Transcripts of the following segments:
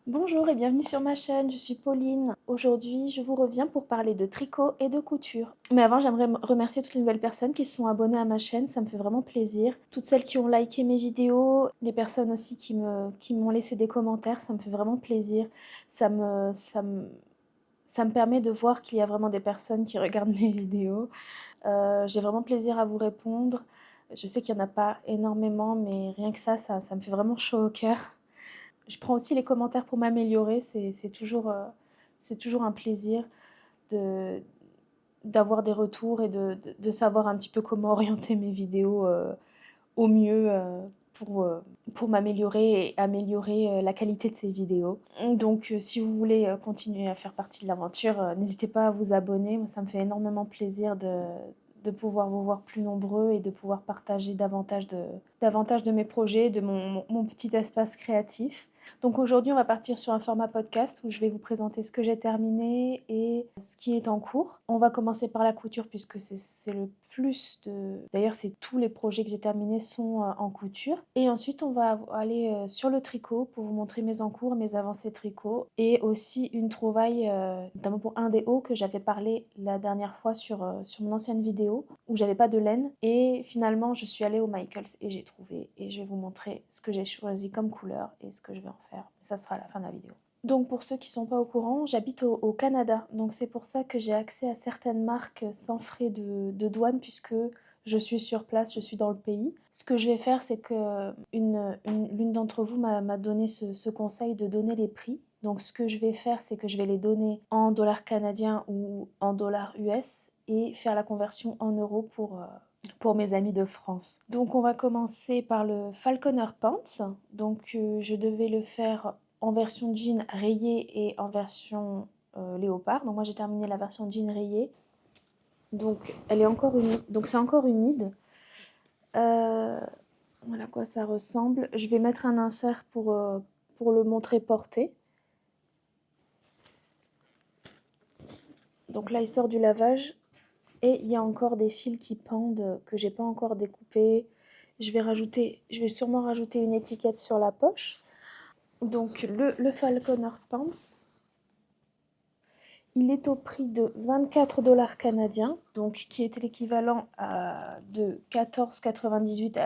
Bonjour et bienvenue sur ma chaîne, je suis Pauline. Aujourd'hui, je vous reviens pour parler de tricot et de couture. Mais avant, j'aimerais remercier toutes les nouvelles personnes qui se sont abonnées à ma chaîne, ça me fait vraiment plaisir. Toutes celles qui ont liké mes vidéos, des personnes aussi qui m'ont laissé des commentaires, ça me fait vraiment plaisir. Ça me, ça me, Ça me permet de voir qu'il y a vraiment des personnes qui regardent mes vidéos. J'ai vraiment plaisir à vous répondre. Je sais qu'il n'y en a pas énormément, mais rien que ça me fait vraiment chaud au cœur. Je prends aussi les commentaires pour m'améliorer, c'est toujours un plaisir de d'avoir des retours et de savoir un petit peu comment orienter mes vidéos, au mieux, pour m'améliorer et améliorer, la qualité de ces vidéos. Donc si vous voulez, continuer à faire partie de l'aventure, n'hésitez pas à vous abonner. Moi, ça me fait énormément plaisir de pouvoir vous voir plus nombreux et de pouvoir partager davantage de mes projets, de mon petit espace créatif. Donc aujourd'hui, on va partir sur un format podcast où je vais vous présenter ce que j'ai terminé et ce qui est en cours. On va commencer par la couture puisque c'est le plus de... D'ailleurs, c'est tous les projets que j'ai terminés sont en couture. Et ensuite, on va aller sur le tricot pour vous montrer mes encours, mes avancées tricot et aussi une trouvaille, notamment pour un des hauts que j'avais parlé la dernière fois sur mon ancienne vidéo où j'avais pas de laine. Et finalement, je suis allée au Michaels et j'ai trouvé. Et je vais vous montrer ce que j'ai choisi comme couleur et ce que je vais en faire. Ça sera à la fin de la vidéo. Donc pour ceux qui ne sont pas au courant, j'habite au Canada. Donc c'est pour ça que j'ai accès à certaines marques sans frais de douane puisque je suis sur place, je suis dans le pays. Ce que je vais faire, c'est que l'une d'entre vous m'a donné ce conseil de donner les prix. Donc ce que je vais faire, c'est que je vais les donner en dollars canadiens ou en dollars US et faire la conversion en euros pour mes amis de France. Donc on va commencer par le Falconer Pants. Donc je devais le faire en version jean rayée et en version léopard. Donc moi j'ai terminé la version jean rayée. Donc elle est encore humide. Donc c'est encore humide. Voilà à quoi ça ressemble. Je vais mettre un insert pour le montrer porté. Donc là il sort du lavage. Et il y a encore des fils qui pendent que j'ai pas encore découpés. Je vais sûrement rajouter une étiquette sur la poche. Donc le Falconer Pants, il est au prix de 24 dollars canadiens, donc qui est l'équivalent de 14,98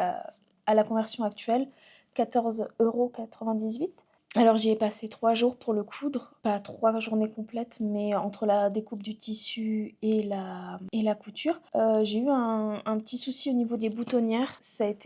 à la conversion actuelle, 14,98 €. Alors j'y ai passé 3 jours pour le coudre, pas 3 journées complètes, mais entre la découpe du tissu et la couture. J'ai eu un petit souci au niveau des boutonnières.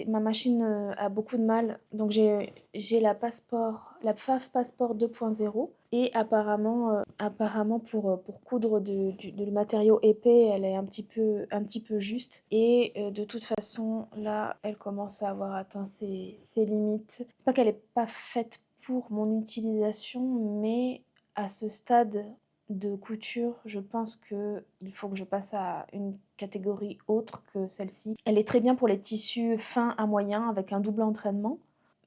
Ma machine a beaucoup de mal, donc j'ai la PFAF Passport 2.0 et apparemment pour coudre du matériau épais, elle est un petit peu juste. Et de toute façon, là, elle commence à avoir atteint ses limites. C'est pas qu'elle est pas faite pour mon utilisation, mais à ce stade de couture, je pense qu'il faut que je passe à une catégorie autre que celle-ci. Elle est très bien pour les tissus fins à moyens avec un double entraînement,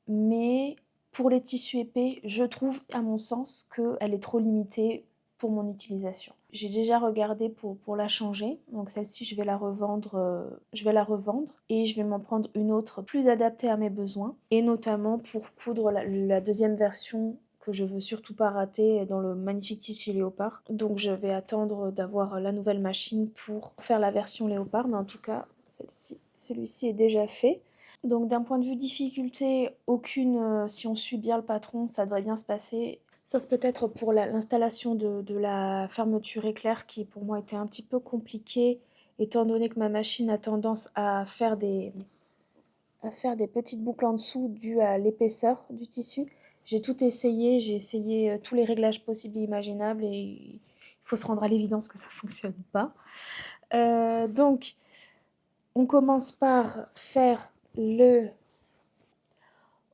mais pour les tissus épais, je trouve à mon sens qu'elle est trop limitée pour mon utilisation. J'ai déjà regardé pour la changer, donc celle-ci je vais la revendre et je vais m'en prendre une autre plus adaptée à mes besoins et notamment pour coudre la deuxième version que je veux surtout pas rater dans le magnifique tissu léopard. Donc je vais attendre d'avoir la nouvelle machine pour faire la version léopard, mais en tout cas celui-ci est déjà fait. Donc d'un point de vue difficulté, aucune, si on suit bien le patron, ça devrait bien se passer. Sauf peut-être pour l'installation de la fermeture éclair qui pour moi était un petit peu compliquée étant donné que ma machine a tendance à faire des petites boucles en dessous dues à l'épaisseur du tissu. J'ai tout essayé, j'ai essayé tous les réglages possibles et imaginables et il faut se rendre à l'évidence que ça ne fonctionne pas. Donc on commence par faire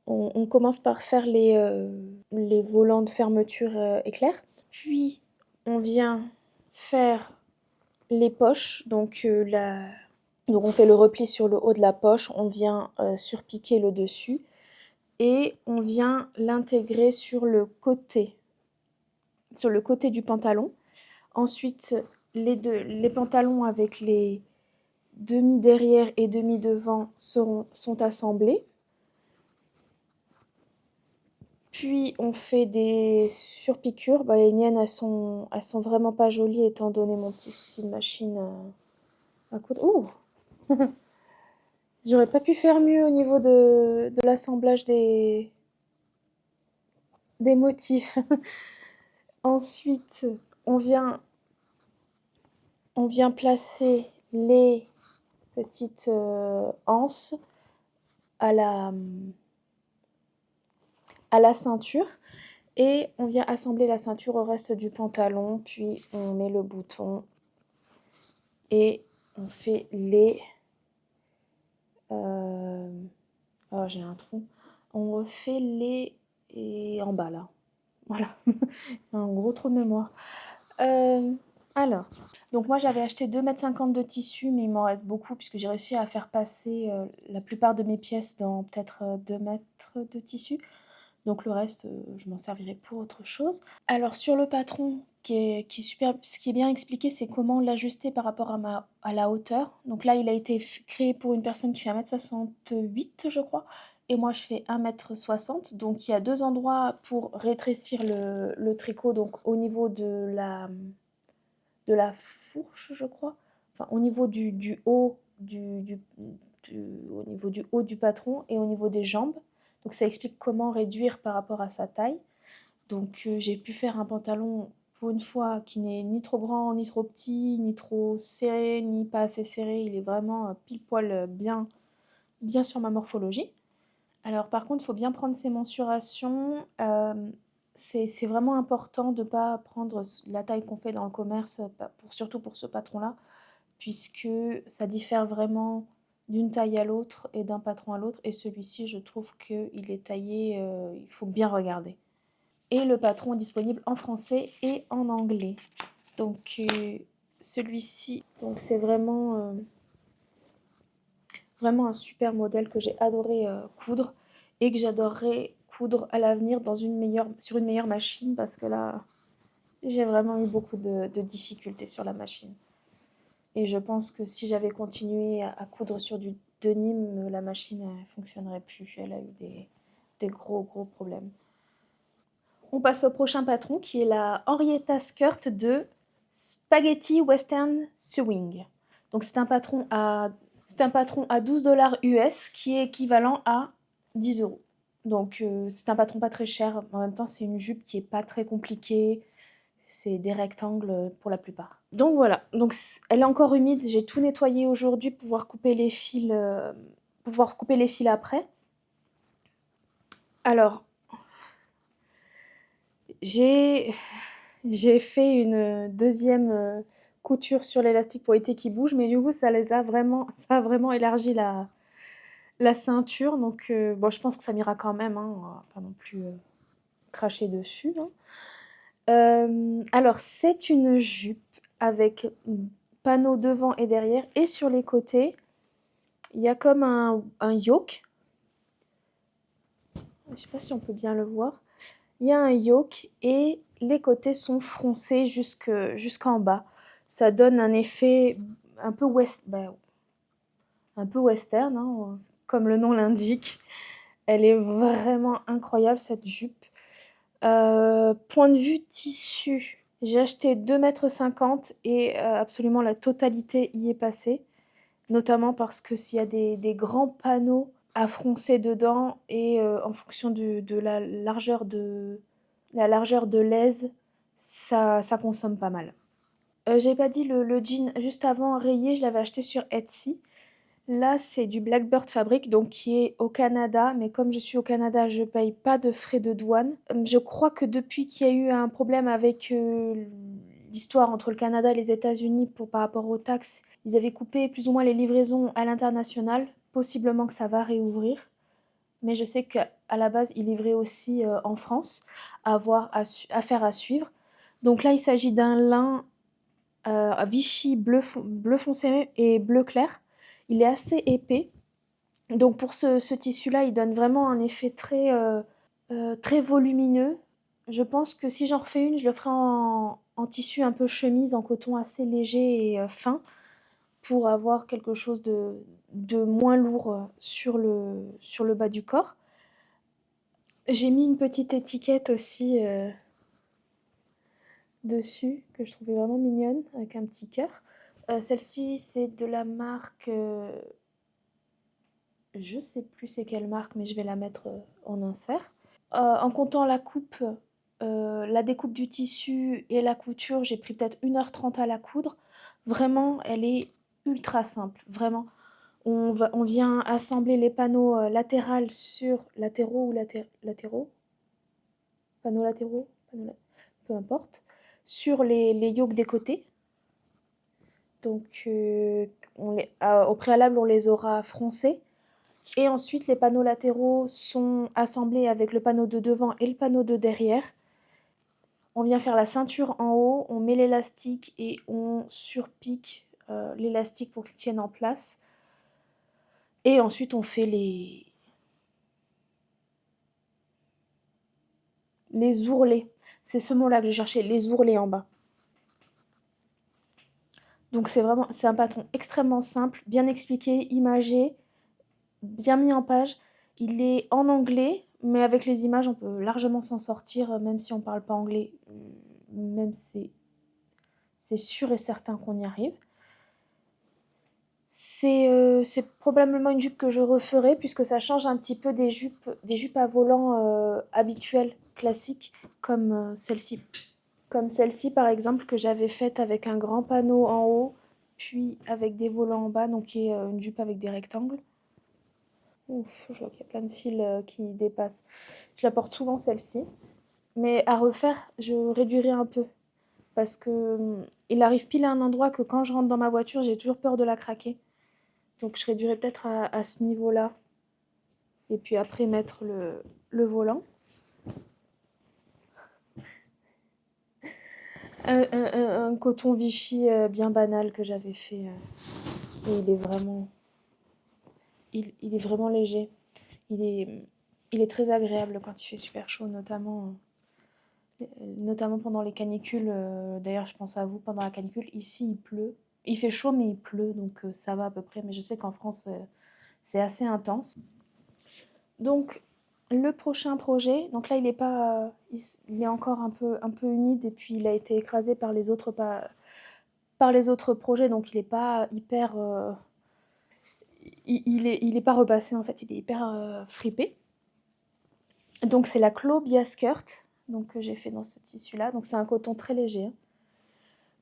on commence par faire les volants de fermeture éclair. Puis, on vient faire les poches. Donc on fait le repli sur le haut de la poche. On vient surpiquer le dessus. Et on vient l'intégrer sur le côté du pantalon. Ensuite, les pantalons avec les demi derrière et demi devant sont assemblés. Puis on fait des surpiqûres. Bah, les miennes, elles sont vraiment pas jolies étant donné mon petit souci de machine à coudre. Ouh! J'aurais pas pu faire mieux au niveau de l'assemblage des motifs. Ensuite, on vient, on vient placer les petites anses à la ceinture et on vient assembler la ceinture au reste du pantalon, puis on met le bouton et on fait les... oh, j'ai un trou. On refait les... et en bas là. Voilà, un gros trou de mémoire. Euh, alors, donc moi j'avais acheté 2,50 m de tissu, mais il m'en reste beaucoup puisque j'ai réussi à faire passer la plupart de mes pièces dans peut-être 2 mètres de tissu. Donc le reste, je m'en servirai pour autre chose. Alors sur le patron, qui est super, ce qui est bien expliqué, c'est comment l'ajuster par rapport à la hauteur. Donc là, il a été créé pour une personne qui fait 1,68 m, je crois. Et moi, je fais 1,60 m. Donc il y a deux endroits pour rétrécir le tricot. Donc au niveau de la fourche, je crois. Enfin, au niveau du haut au niveau du haut du patron et au niveau des jambes. Donc ça explique comment réduire par rapport à sa taille. Donc j'ai pu faire un pantalon pour une fois qui n'est ni trop grand, ni trop petit, ni trop serré, ni pas assez serré. Il est vraiment pile poil bien sur ma morphologie. Alors par contre, il faut bien prendre ses mensurations. C'est vraiment important de ne pas prendre la taille qu'on fait dans le commerce, surtout pour ce patron-là, puisque ça diffère vraiment d'une taille à l'autre et d'un patron à l'autre. Et celui-ci, je trouve qu'il est taillé, il faut bien regarder. Et le patron est disponible en français et en anglais. Donc celui-ci, donc c'est vraiment un super modèle que j'ai adoré coudre et que j'adorerais coudre à l'avenir sur une meilleure machine parce que là, j'ai vraiment eu beaucoup de difficultés sur la machine. Et je pense que si j'avais continué à coudre sur du denim, la machine ne fonctionnerait plus. Elle a eu des gros problèmes. On passe au prochain patron qui est la Henrietta Skirt de Spaghetti Western Sewing. Donc c'est un patron à 12 $ US qui est équivalent à 10 euros. Donc c'est un patron pas très cher. En même temps, c'est une jupe qui est pas très compliquée. C'est des rectangles pour la plupart. Donc voilà. Donc elle est encore humide. J'ai tout nettoyé aujourd'hui pour pouvoir couper les fils, après. Alors j'ai fait une deuxième couture sur l'élastique pour éviter qu'il bouge, mais du coup ça a vraiment élargi la ceinture. Donc bon, je pense que ça m'ira quand même, hein, on va pas non plus cracher dessus, hein. Alors c'est une jupe avec panneau devant et derrière, et sur les côtés il y a comme un yoke. Je sais pas si on peut bien le voir. Il y a un yoke et les côtés sont froncés jusqu'en bas. Ça donne un effet un peu western, hein, comme le nom l'indique. Elle est vraiment incroyable cette jupe. Point de vue tissu, j'ai acheté 2,50 m et absolument la totalité y est passée. Notamment parce que s'il y a des grands panneaux à froncer dedans et en fonction de la largeur de l'aise, ça consomme pas mal. J'ai pas dit le jean juste avant rayé, je l'avais acheté sur Etsy. Là, c'est du Blackbird Fabric, donc qui est au Canada, mais comme je suis au Canada, je paye pas de frais de douane. Je crois que depuis qu'il y a eu un problème avec l'histoire entre le Canada et les États-Unis par rapport aux taxes, ils avaient coupé plus ou moins les livraisons à l'international. Possiblement que ça va réouvrir, mais je sais qu'à la base, ils livraient aussi en France, faire à suivre. Donc là, il s'agit d'un lin Vichy bleu foncé et bleu clair. Il est assez épais. Donc pour ce tissu-là, il donne vraiment un effet très volumineux. Je pense que si j'en refais une, je le ferai en tissu un peu chemise, en coton assez léger et fin, pour avoir quelque chose de moins lourd sur le bas du corps. J'ai mis une petite étiquette aussi dessus que je trouvais vraiment mignonne avec un petit cœur. Celle-ci c'est de la marque, je sais plus c'est quelle marque mais je vais la mettre en insert. En comptant la coupe, la découpe du tissu et la couture, j'ai pris peut-être 1h30 à la coudre. Vraiment, elle est ultra simple, vraiment. On vient assembler les panneaux latéraux ou latéraux, panneaux latéraux, peu importe, sur les yokes des côtés. Donc, au préalable, on les aura froncés. Et ensuite, les panneaux latéraux sont assemblés avec le panneau de devant et le panneau de derrière. On vient faire la ceinture en haut, on met l'élastique et on surpique l'élastique pour qu'il tienne en place. Et ensuite, on fait les ourlets. C'est ce mot-là que j'ai cherché, les ourlets en bas. Donc c'est un patron extrêmement simple, bien expliqué, imagé, bien mis en page. Il est en anglais, mais avec les images, on peut largement s'en sortir, même si on ne parle pas anglais. Même c'est sûr et certain qu'on y arrive. C'est probablement une jupe que je referai puisque ça change un petit peu des jupes à volant habituelles, classiques, comme celle-ci. Comme celle-ci par exemple que j'avais faite avec un grand panneau en haut, puis avec des volants en bas, donc qui est une jupe avec des rectangles. Ouf, je vois qu'il y a plein de fils qui dépassent. Je la porte souvent celle-ci, mais à refaire, je réduirai un peu parce que il arrive pile à un endroit que quand je rentre dans ma voiture, j'ai toujours peur de la craquer. Donc je réduirai peut-être à ce niveau-là. Et puis après mettre le volant. Un coton Vichy bien banal que j'avais fait. Et il est vraiment léger. Il est, il est très agréable quand il fait super chaud, notamment pendant les canicules. D'ailleurs, je pense à vous pendant la canicule. Ici, il pleut. Il fait chaud, mais il pleut, donc ça va à peu près. Mais je sais qu'en France, c'est assez intense. Donc, le prochain projet, donc là, il est pas, il est encore un peu humide et puis il a été écrasé par les autres projets, donc il n'est pas hyper, il est pas repassé en fait, il est hyper fripé. Donc c'est la Clobia Skirt, donc que j'ai fait dans ce tissu-là. Donc c'est un coton très léger, hein.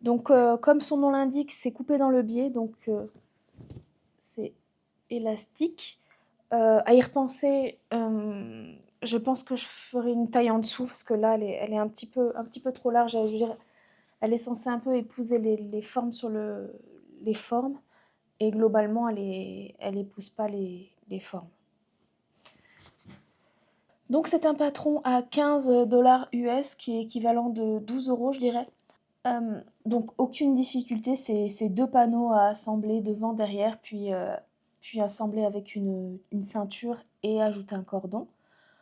Donc comme son nom l'indique, c'est coupé dans le biais, donc c'est élastique. À y repenser, je pense que je ferai une taille en dessous parce que là, elle est un petit peu trop large. Je veux dire, elle est censée un peu épouser les formes les formes et globalement, elle épouse pas les formes. Donc c'est un patron à 15 $ US qui est équivalent de 12 €, je dirais. Donc aucune difficulté, c'est deux panneaux à assembler devant, derrière, puis assembler avec une ceinture et ajouter un cordon.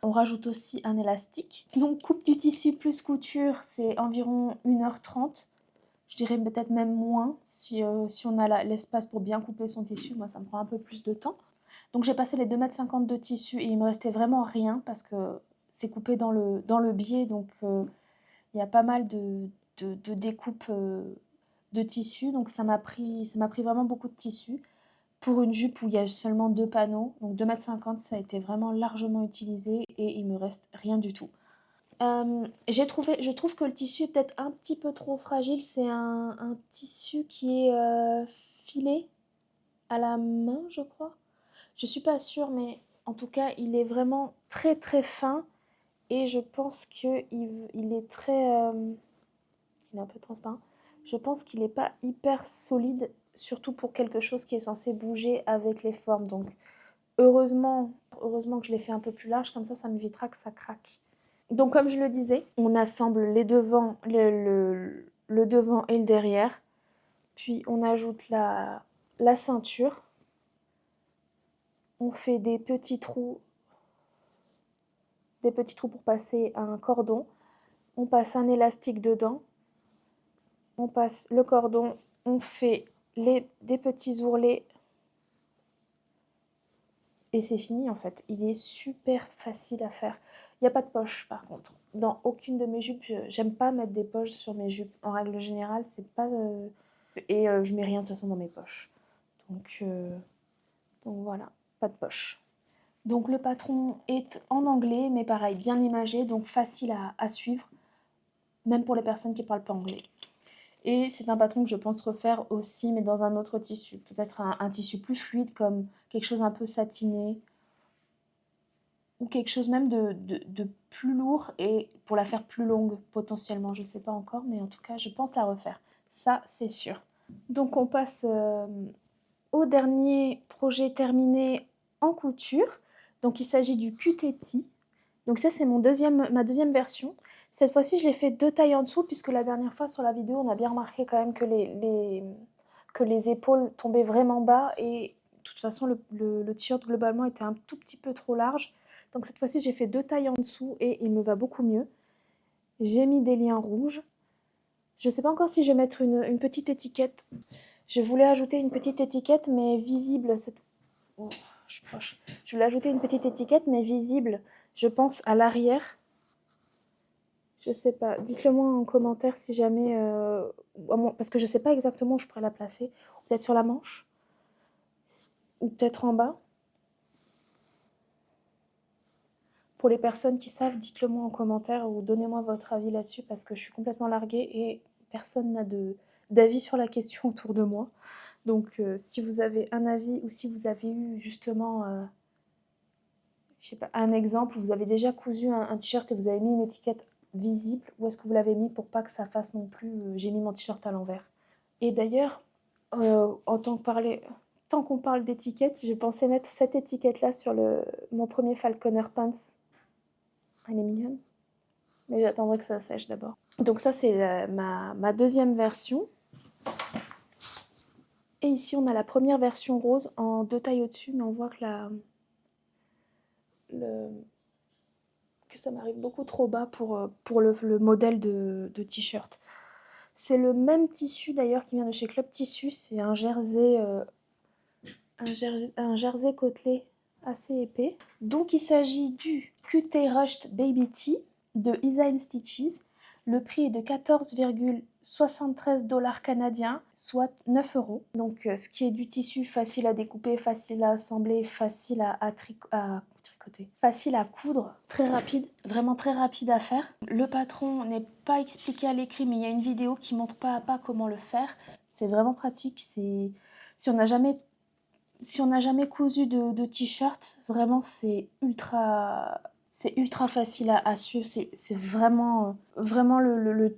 On rajoute aussi un élastique. Donc coupe du tissu plus couture, c'est environ 1h30. Je dirais peut-être même moins si on a l'espace pour bien couper son tissu. Moi, ça me prend un peu plus de temps. Donc j'ai passé les 2,50 m de tissu et il me restait vraiment rien parce que c'est coupé dans le biais. Donc il y a pas mal de découpes de tissu. Donc ça m'a pris vraiment beaucoup de tissu. Pour une jupe où il y a seulement deux panneaux, donc 2,50 m, ça a été vraiment largement utilisé et il me reste rien du tout. Je trouve que le tissu est peut-être un petit peu trop fragile. C'est un tissu qui est filé à la main, je crois. Je suis pas sûre, mais en tout cas, il est vraiment très très fin et je pense qu'il il est très, il est un peu transparent. Je pense qu'il n'est pas hyper solide, surtout pour quelque chose qui est censé bouger avec les formes. Donc heureusement que je l'ai fait un peu plus large, comme ça m'évitera que ça craque. Donc comme je le disais, on assemble les devants, le devant et le derrière, puis on ajoute la ceinture, on fait des petits trous pour passer un cordon, on passe un élastique dedans, on passe le cordon, on fait des petits ourlets et c'est fini en fait. Il est super facile à faire. Il n'y a pas de poche par contre. Dans aucune de mes jupes, j'aime pas mettre des poches sur mes jupes. En règle générale, c'est pas... Et je mets rien de toute façon dans mes poches. Donc voilà, pas de poche. Donc le patron est en anglais, mais pareil, bien imagé, donc facile à suivre, même pour les personnes qui ne parlent pas anglais. Et c'est un patron que je pense refaire aussi, mais dans un autre tissu. Peut-être un tissu plus fluide, comme quelque chose un peu satiné, ou quelque chose même de plus lourd, et pour la faire plus longue, potentiellement. Je ne sais pas encore, mais en tout cas, je pense la refaire. Ça, c'est sûr. Donc on passe au dernier projet terminé en couture. Donc il s'agit du QTT. Donc ça, c'est ma deuxième version. Cette fois-ci, je l'ai fait 2 tailles en dessous, puisque la dernière fois sur la vidéo, on a bien remarqué quand même que les épaules tombaient vraiment bas. Et de toute façon, le t-shirt, globalement, était un tout petit peu trop large. Donc cette fois-ci, j'ai fait 2 tailles en dessous et il me va beaucoup mieux. J'ai mis des liens rouges. Je ne sais pas encore si je vais mettre une petite étiquette. Je voulais ajouter une petite étiquette, mais visible. Oh, je suis proche. Je voulais ajouter une petite étiquette, mais visible, je pense, à l'arrière. Je sais pas. Dites-le moi en commentaire si jamais... parce que je sais pas exactement où je pourrais la placer. Peut-être sur la manche. Ou peut-être en bas. Pour les personnes qui savent, dites-le moi en commentaire ou donnez-moi votre avis là-dessus parce que je suis complètement larguée et personne n'a d'avis sur la question autour de moi. Donc si vous avez un avis ou si vous avez eu justement... je sais pas, un exemple où vous avez déjà cousu un t-shirt et vous avez mis une étiquette visible, où est-ce que vous l'avez mis pour pas que ça fasse non plus j'ai mis mon t-shirt à l'envers. Et d'ailleurs, tant qu'on parle d'étiquette, j'ai pensé mettre cette étiquette-là sur mon premier Falconer Pants. Elle est mignonne, mais j'attendrai que ça sèche d'abord. Donc ça, c'est ma deuxième version. Et ici, on a la première version rose en 2 tailles au-dessus, mais on voit que que ça m'arrive beaucoup trop bas pour le modèle de t-shirt. C'est le même tissu d'ailleurs qui vient de chez Club Tissu, c'est un jersey côtelé assez épais. Donc il s'agit du QT Rushed Baby Tee de Isa Stitches. Le prix est de 14,73 $ canadiens, soit 9 €. Donc ce qui est du tissu facile à découper, facile à assembler, facile à tricoter, facile à coudre, très rapide, vraiment très rapide à faire. Le patron n'est pas expliqué à l'écrit, mais il y a une vidéo qui montre pas à pas comment le faire. C'est vraiment pratique. Si on n'a jamais cousu de t-shirt, vraiment c'est ultra facile à suivre. C'est vraiment le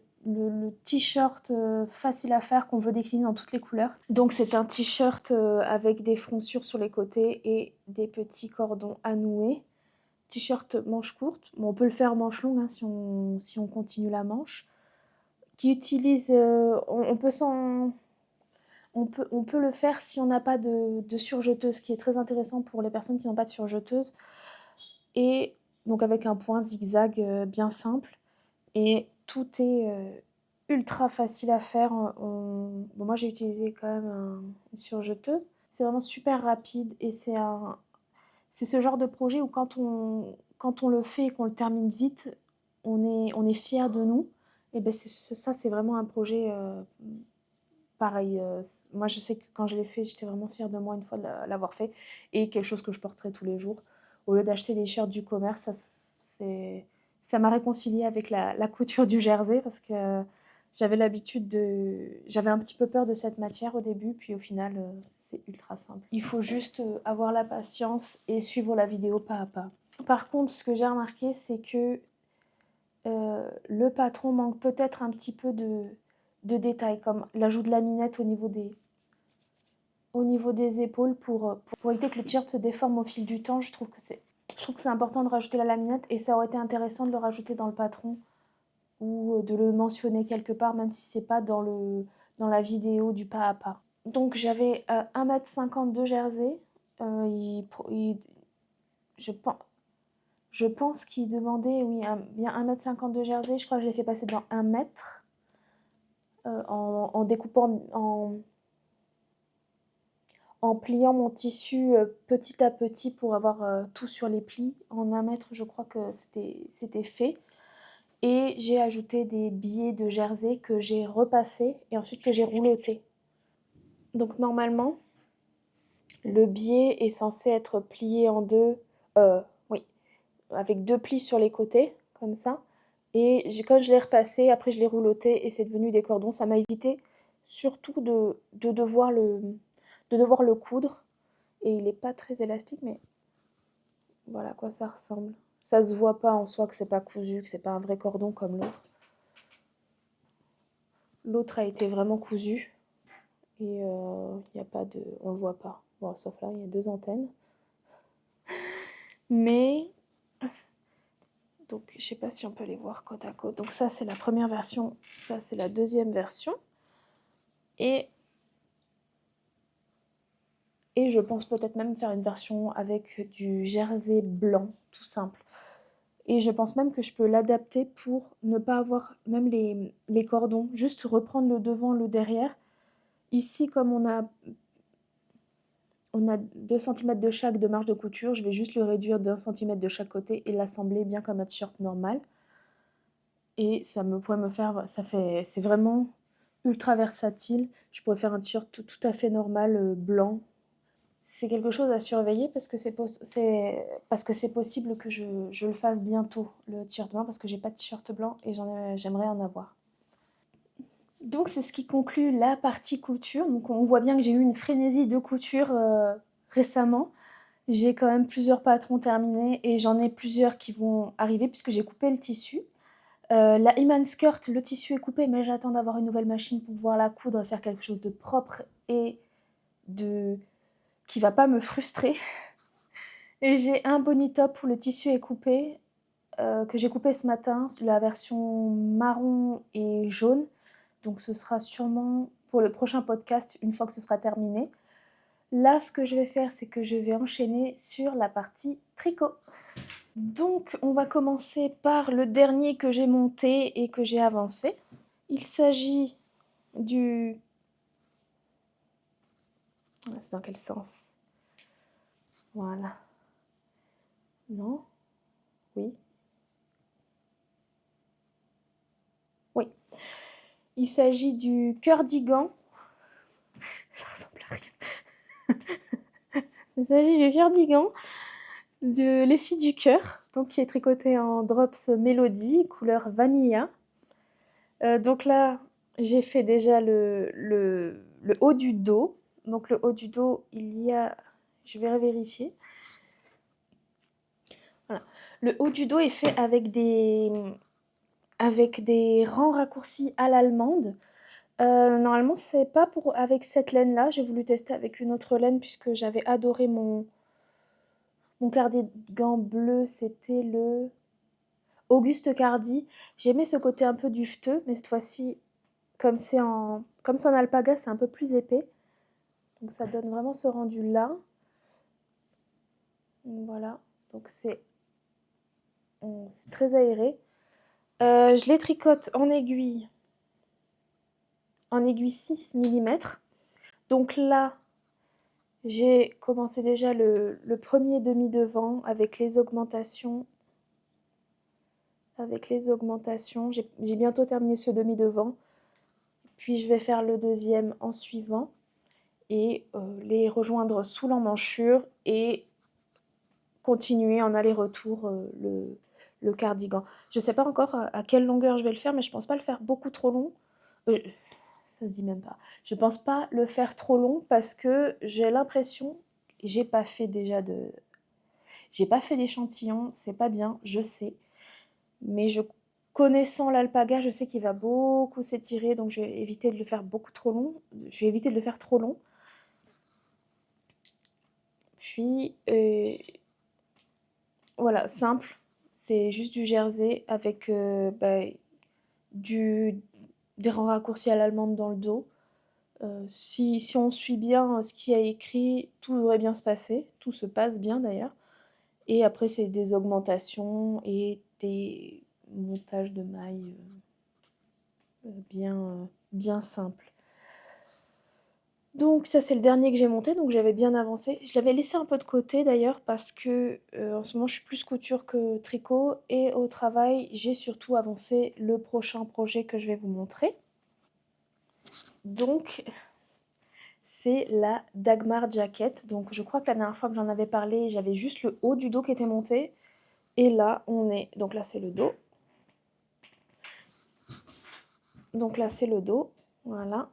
t-shirt facile à faire qu'on veut décliner dans toutes les couleurs. Donc c'est un t-shirt avec des froncures sur les côtés et des petits cordons à nouer. T-shirt manche courte. Bon, on peut le faire manche longue hein, si on continue la manche. Qui utilise... on peut le faire si on n'a pas de surjeteuse, ce qui est très intéressant pour les personnes qui n'ont pas de surjeteuse. Et donc avec un point zigzag bien simple. Et tout est ultra facile à faire. Bon, moi j'ai utilisé quand même une surjeteuse. C'est vraiment super rapide et c'est ce genre de projet où quand on le fait et qu'on le termine vite, on est fier de nous. Et ben ça c'est vraiment un projet... pareil, moi je sais que quand je l'ai fait, j'étais vraiment fière de moi une fois de l'avoir fait. Et quelque chose que je porterai tous les jours. Au lieu d'acheter des shirts du commerce, ça m'a réconciliée avec la couture du jersey parce que j'avais un petit peu peur de cette matière au début, puis au final, c'est ultra simple. Il faut juste avoir la patience et suivre la vidéo pas à pas. Par contre, ce que j'ai remarqué, c'est que le patron manque peut-être un petit peu de détails, comme l'ajout de la minette au niveau des épaules pour éviter que le t-shirt se déforme au fil du temps. Je trouve que c'est important de rajouter la laminette et ça aurait été intéressant de le rajouter dans le patron ou de le mentionner quelque part, même si c'est pas dans la vidéo du pas à pas. Donc j'avais 1,50 m de jersey. Je pense qu'il demandait bien 1,50 m de jersey. Je crois que je l'ai fait passer dans 1 mètre en découpant en pliant mon tissu petit à petit pour avoir tout sur les plis. En 1 mètre, je crois que c'était fait. Et j'ai ajouté des billets de jersey que j'ai repassés et ensuite que j'ai roulotés. Donc normalement, le billet est censé être plié en deux, oui, avec 2 plis sur les côtés, comme ça. Et quand je l'ai repassé, après je l'ai rouloté et c'est devenu des cordons. Ça m'a évité surtout de devoir le coudre. Et il n'est pas très élastique, mais voilà à quoi ça ressemble. Ça se voit pas en soi que c'est pas cousu, que c'est pas un vrai cordon comme l'autre. L'autre a été vraiment cousu et y a pas de, on le voit pas. Bon, sauf là, il y a 2 antennes. Mais donc je sais pas si on peut les voir côte à côte. Donc ça c'est la première version, ça c'est la deuxième version. Et je pense peut-être même faire une version avec du jersey blanc, tout simple. Et je pense même que je peux l'adapter pour ne pas avoir même les cordons, juste reprendre le devant, le derrière. Ici, comme on a 2 cm de chaque de marge de couture, je vais juste le réduire d'1 cm de chaque côté et l'assembler bien comme un t-shirt normal. Et ça pourrait me faire, c'est vraiment ultra versatile. Je pourrais faire un t-shirt tout à fait normal, blanc. C'est quelque chose à surveiller parce que c'est possible que je le fasse bientôt, le t-shirt blanc, parce que j'ai pas de t-shirt blanc et j'aimerais en avoir. Donc c'est ce qui conclut la partie couture. Donc on voit bien que j'ai eu une frénésie de couture récemment. J'ai quand même plusieurs patrons terminés et j'en ai plusieurs qui vont arriver puisque j'ai coupé le tissu. La Iman Skirt, le tissu est coupé, mais j'attends d'avoir une nouvelle machine pour pouvoir la coudre et faire quelque chose de propre et qui va pas me frustrer. Et j'ai un body top où le tissu est coupé, que j'ai coupé ce matin, la version marron et jaune. Donc ce sera sûrement pour le prochain podcast, une fois que ce sera terminé. Là, ce que je vais faire, c'est que je vais enchaîner sur la partie tricot. Donc on va commencer par le dernier que j'ai monté et que j'ai avancé. Il s'agit du... C'est dans quel sens? Voilà. Non? Oui? Oui. Il s'agit du cardigan. Ça ressemble à rien. Il s'agit du cardigan de Les Filles du Cœur, donc qui est tricoté en Drops Melody, couleur vanilla. Donc là, j'ai fait déjà le haut du dos. Donc le haut du dos, il y a... Je vais vérifier. Voilà. Le haut du dos est fait avec des rangs raccourcis à l'allemande. Normalement, c'est pas avec cette laine-là. J'ai voulu tester avec une autre laine puisque j'avais adoré mon cardigan bleu. C'était le Auguste Cardi. J'aimais ce côté un peu dufteux, mais cette fois-ci, comme c'est en alpaga, c'est un peu plus épais. Donc ça donne vraiment ce rendu-là. Voilà. Donc c'est très aéré. Je les tricote en aiguille 6 mm. Donc là, j'ai commencé déjà le premier demi-devant avec les augmentations. J'ai bientôt terminé ce demi-devant. Puis je vais faire le deuxième en suivant et les rejoindre sous l'emmanchure et continuer en aller-retour le cardigan. Je ne sais pas encore à quelle longueur je vais le faire, mais je ne pense pas le faire beaucoup trop long. Ça se dit même pas. Je pense pas le faire trop long parce que j'ai l'impression, j'ai pas fait d'échantillon, c'est pas bien, je sais. Mais connaissant l'alpaga, je sais qu'il va beaucoup s'étirer, donc je vais éviter de le faire beaucoup trop long. Je vais éviter de le faire trop long. Puis, voilà, simple. C'est juste du jersey avec des rangs raccourcis à l'allemande dans le dos. Si on suit bien ce qui a écrit, tout devrait bien se passer. Tout se passe bien d'ailleurs. Et après, c'est des augmentations et des montages de mailles bien simples. Donc ça, c'est le dernier que j'ai monté, donc j'avais bien avancé. Je l'avais laissé un peu de côté d'ailleurs parce que, en ce moment, je suis plus couture que tricot et au travail, j'ai surtout avancé le prochain projet que je vais vous montrer. Donc c'est la Dagmar Jacket. Donc je crois que la dernière fois que j'en avais parlé, j'avais juste le haut du dos qui était monté et là, on est donc là, c'est le dos. Donc là, c'est le dos, voilà.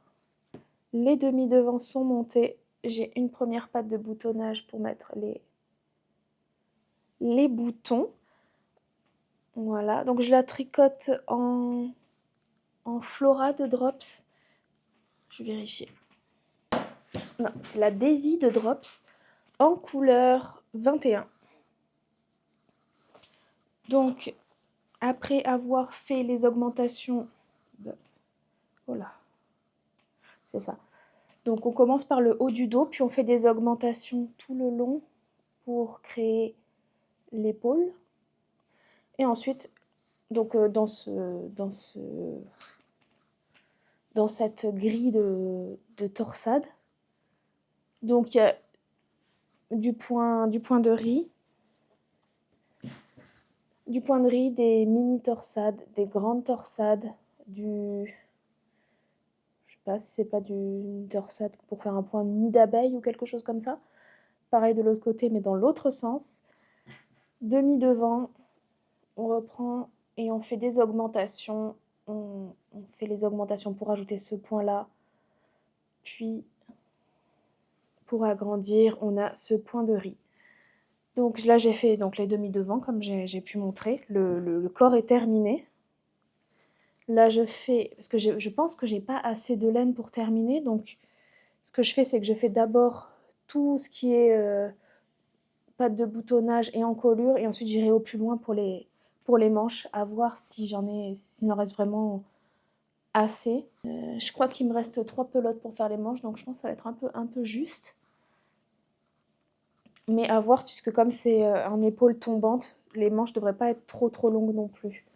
Les demi-devants sont montés. J'ai une première patte de boutonnage pour mettre les boutons. Voilà, donc je la tricote en Flora de Drops. Je vais vérifier. Non, c'est la Daisy de Drops en couleur 21. Donc, après avoir fait les augmentations... Voilà, c'est ça. Donc, on commence par le haut du dos, puis on fait des augmentations tout le long pour créer l'épaule. Et ensuite, donc dans cette grille de torsade, donc il y a du point de riz, des mini torsades, des grandes torsades, je sais pas si c'est pas du torsade pour faire un point de nid d'abeille ou quelque chose comme ça. Pareil de l'autre côté, mais dans l'autre sens. Demi devant, on reprend et on fait des augmentations. On fait les augmentations pour ajouter ce point-là. Puis, pour agrandir, on a ce point de riz. Donc là, j'ai fait donc, les demi-devants, comme j'ai pu montrer. Le corps est terminé. Là, je fais... Parce que je pense que j'ai pas assez de laine pour terminer. Donc, ce que je fais, c'est que je fais d'abord tout ce qui est patte de boutonnage et encolure. Et ensuite, j'irai au plus loin pour les manches, à voir s'il me reste vraiment assez. Je crois qu'il me reste 3 pelotes pour faire les manches. Donc, je pense que ça va être un peu juste. Mais à voir, puisque comme c'est en épaule tombante, les manches ne devraient pas être trop longues non plus.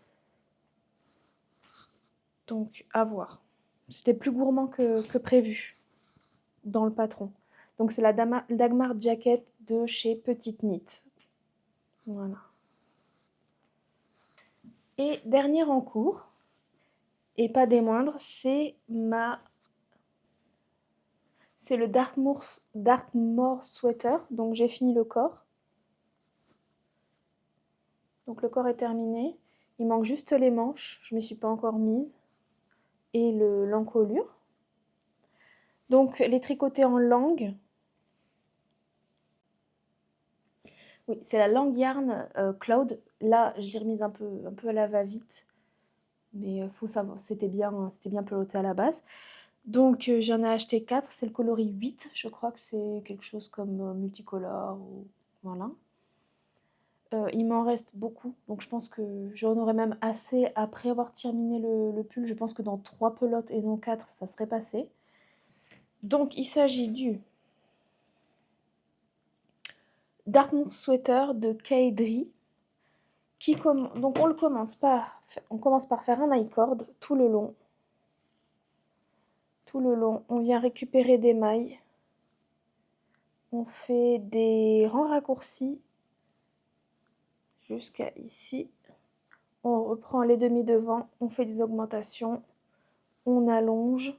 Donc, à voir. C'était plus gourmand que prévu dans le patron. Donc, c'est la Dagmar Jacket de chez Petite Knit. Voilà. Et dernier en cours, et pas des moindres, c'est le Dartmoor Sweater. Donc, j'ai fini le corps. Donc, le corps est terminé. Il manque juste les manches. Je ne m'y suis pas encore mise. Et l'encolure. Donc, les tricoter en langue. Oui, c'est la Langue Yarn Cloud. Là, je l'ai remise un peu à la va-vite. Mais faut savoir, c'était bien peloté à la base. Donc, j'en ai acheté 4. C'est le coloris 8. Je crois que c'est quelque chose comme multicolore. Voilà. Il m'en reste beaucoup. Donc, je pense que j'en aurais même assez après avoir terminé le pull. Je pense que dans 3 pelotes et non 4, ça serait passé. Donc, il s'agit du Dartmouth Sweater de Kaydri. Donc, on commence par faire un I-cord tout le long. Tout le long, on vient récupérer des mailles. On fait des rangs raccourcis jusqu'à ici. On reprend les demi-devants, on fait des augmentations, on allonge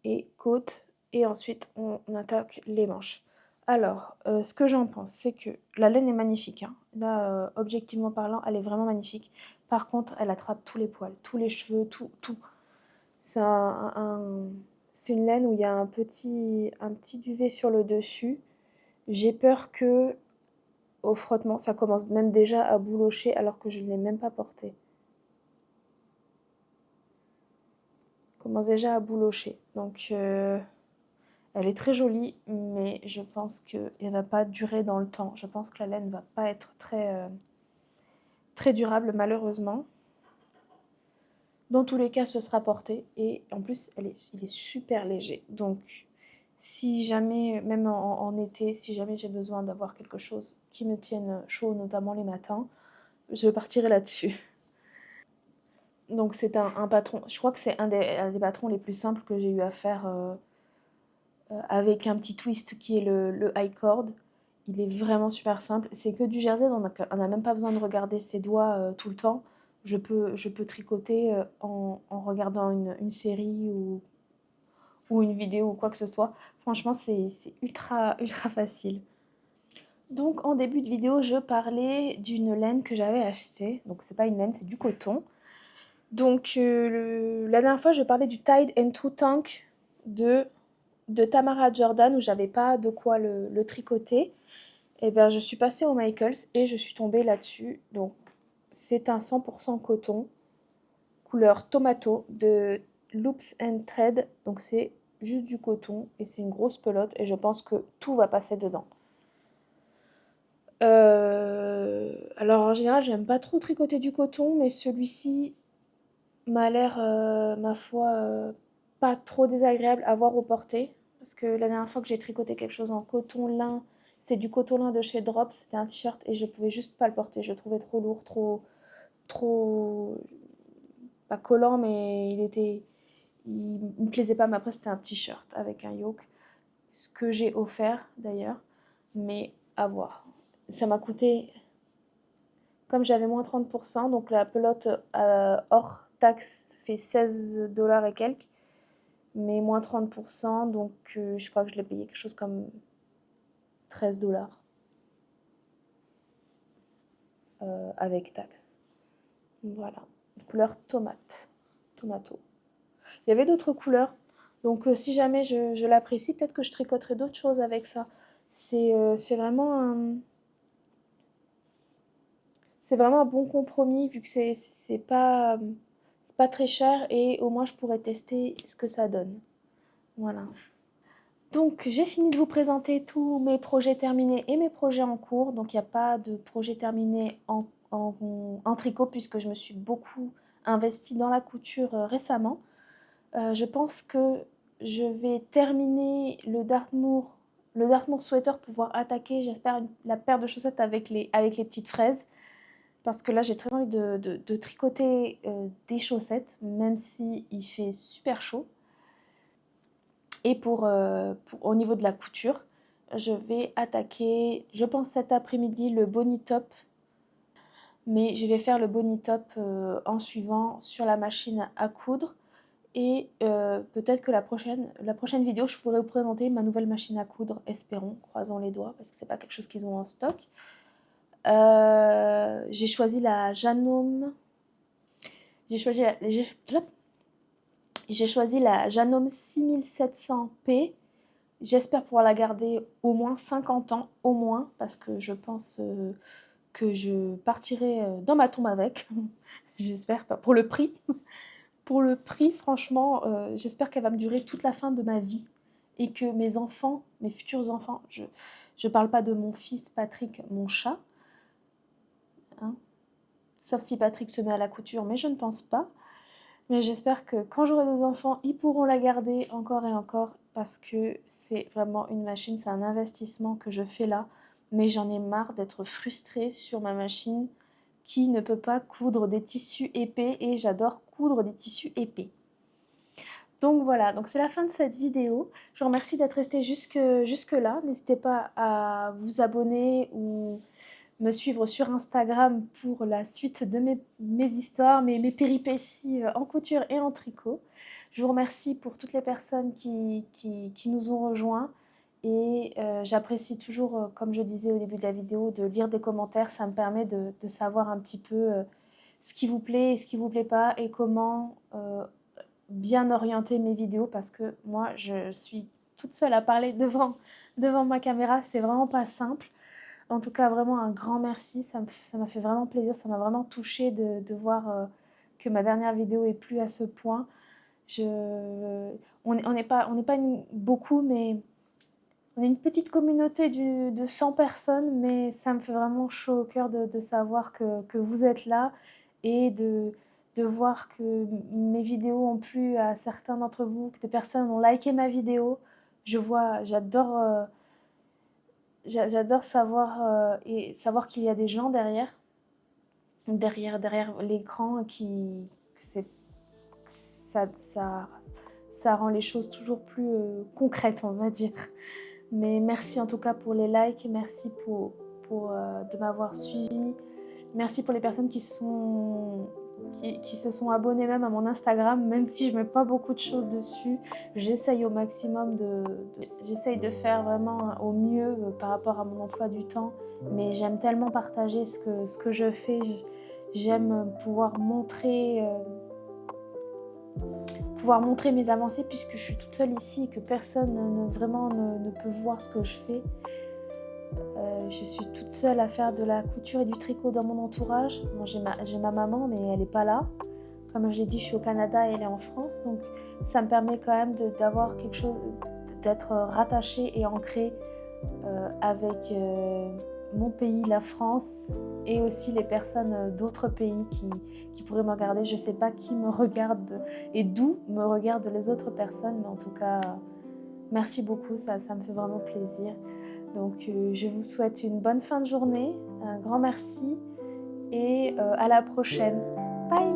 et côte. Et ensuite, on attaque les manches. Alors, ce que j'en pense, c'est que la laine est magnifique. Hein. Là, objectivement parlant, elle est vraiment magnifique. Par contre, elle attrape tous les poils, tous les cheveux, tout. C'est c'est une laine où il y a un petit duvet sur le dessus. J'ai peur que, au frottement, ça commence même déjà à boulocher alors que je ne l'ai même pas portée. Ça commence déjà à boulocher. Donc, elle est très jolie, mais je pense qu'elle ne va pas durer dans le temps. Je pense que la laine ne va pas être très durable, malheureusement. Dans tous les cas, ce sera porté. Et en plus, il est super léger. Donc, si jamais, même en été, si jamais j'ai besoin d'avoir quelque chose qui me tienne chaud, notamment les matins, je partirai là-dessus. Donc, c'est un patron. Je crois que c'est un des patrons les plus simples que j'ai eu à faire avec un petit twist qui est le high cord. Il est vraiment super simple. C'est que du jersey, on n'a même pas besoin de regarder ses doigts tout le temps. Je peux tricoter en regardant une série ou une vidéo ou quoi que ce soit. Franchement, c'est ultra, ultra facile. Donc en début de vidéo, je parlais d'une laine que j'avais achetée. Donc c'est pas une laine, c'est du coton. Donc la dernière fois, je parlais du Tide and Two Tank de Tamara Jordan où j'avais pas de quoi le tricoter. Et bien je suis passée au Michaels et je suis tombée là-dessus. Donc c'est un 100% coton, couleur tomato de Loops and Thread. Donc c'est juste du coton et c'est une grosse pelote et je pense que tout va passer dedans. Alors en général, j'aime pas trop tricoter du coton, mais celui-ci m'a l'air, ma foi, pas trop désagréable à voir au porté. Parce que la dernière fois que j'ai tricoté quelque chose en coton lin, c'est du coton lin de chez Drops, c'était un t-shirt et je pouvais juste pas le porter. Je le trouvais trop lourd, trop, pas collant, mais il me plaisait pas. Mais après, c'était un t-shirt avec un yoke, ce que j'ai offert d'ailleurs, mais à voir. Ça m'a coûté, comme j'avais moins 30%, donc la pelote hors taxe fait 16 $ et quelques, mais moins 30%, donc je crois que je l'ai payé quelque chose comme 13 $ avec taxe. Voilà, couleur tomate, tomato. Il y avait d'autres couleurs, donc si jamais je l'apprécie, peut-être que je tricoterai d'autres choses avec ça. C'est vraiment un bon compromis vu que c'est pas très cher et au moins je pourrais tester ce que ça donne. Voilà. Donc j'ai fini de vous présenter tous mes projets terminés et mes projets en cours. Donc il n'y a pas de projet terminé en tricot puisque je me suis beaucoup investie dans la couture récemment. Je pense que je vais terminer le Dartmoor sweater pour pouvoir attaquer, j'espère, la paire de chaussettes avec les petites fraises. Parce que là, j'ai très envie de tricoter des chaussettes, même si il fait super chaud. Et au niveau de la couture, je vais attaquer, je pense cet après-midi, le Bonnie Top. Mais je vais faire le Bonnie Top en suivant sur la machine à coudre. Et peut-être que la prochaine vidéo, je pourrai vous présenter ma nouvelle machine à coudre, espérons, croisons les doigts, parce que c'est pas quelque chose qu'ils ont en stock. J'ai choisi la Janome. J'ai choisi la Janome 6700P. J'espère pouvoir la garder au moins 50 ans, au moins, parce que je pense que je partirai dans ma tombe avec. J'espère pas. Pour le prix. Pour le prix, franchement, j'espère qu'elle va me durer toute la fin de ma vie. Et que mes enfants, mes futurs enfants, je parle pas de mon fils Patrick, mon chat, hein, sauf si Patrick se met à la couture, mais je ne pense pas. Mais j'espère que quand j'aurai des enfants, ils pourront la garder encore et encore parce que c'est vraiment une machine, c'est un investissement que je fais là. Mais j'en ai marre d'être frustrée sur ma machine qui ne peut pas coudre des tissus épais et j'adore coudre des tissus épais. Donc voilà, donc c'est la fin de cette vidéo. Je vous remercie d'être resté jusque là. N'hésitez pas à vous abonner ou me suivre sur Instagram pour la suite de mes histoires, mes péripéties en couture et en tricot. Je vous remercie pour toutes les personnes qui nous ont rejoints et j'apprécie toujours, comme je disais au début de la vidéo, de lire des commentaires. Ça me permet de savoir un petit peu ce qui vous plaît et ce qui ne vous plaît pas et comment bien orienter mes vidéos parce que moi, je suis toute seule à parler devant ma caméra. C'est vraiment pas simple. En tout cas, vraiment un grand merci. Ça m'a fait vraiment plaisir. Ça m'a vraiment touchée de voir que ma dernière vidéo est plus à ce point. On n'est pas beaucoup, mais on est une petite communauté de 100 personnes. Mais ça me fait vraiment chaud au cœur de savoir que vous êtes là et de voir que mes vidéos ont plu à certains d'entre vous, que des personnes ont liké ma vidéo. J'adore savoir qu'il y a des gens derrière l'écran ça ça rend les choses toujours plus concrètes, on va dire. Mais merci en tout cas pour les likes, merci de m'avoir suivi. Merci pour les personnes qui se sont abonnées même à mon Instagram, même si je mets pas beaucoup de choses dessus. J'essaye au maximum j'essaye de faire vraiment au mieux par rapport à mon emploi du temps. Mais j'aime tellement partager ce que je fais. J'aime pouvoir montrer mes avancées puisque je suis toute seule ici et que personne ne peut voir ce que je fais. Je suis toute seule à faire de la couture et du tricot dans mon entourage. Bon, j'ai ma maman, mais elle n'est pas là. Comme je l'ai dit, je suis au Canada et elle est en France. Donc ça me permet quand même d'avoir quelque chose, d'être rattachée et ancrée avec mon pays, la France, et aussi les personnes d'autres pays qui pourraient me regarder. Je ne sais pas qui me regarde et d'où me regardent les autres personnes, mais en tout cas, merci beaucoup, ça me fait vraiment plaisir. Donc je vous souhaite une bonne fin de journée, un grand merci et à la prochaine. Bye!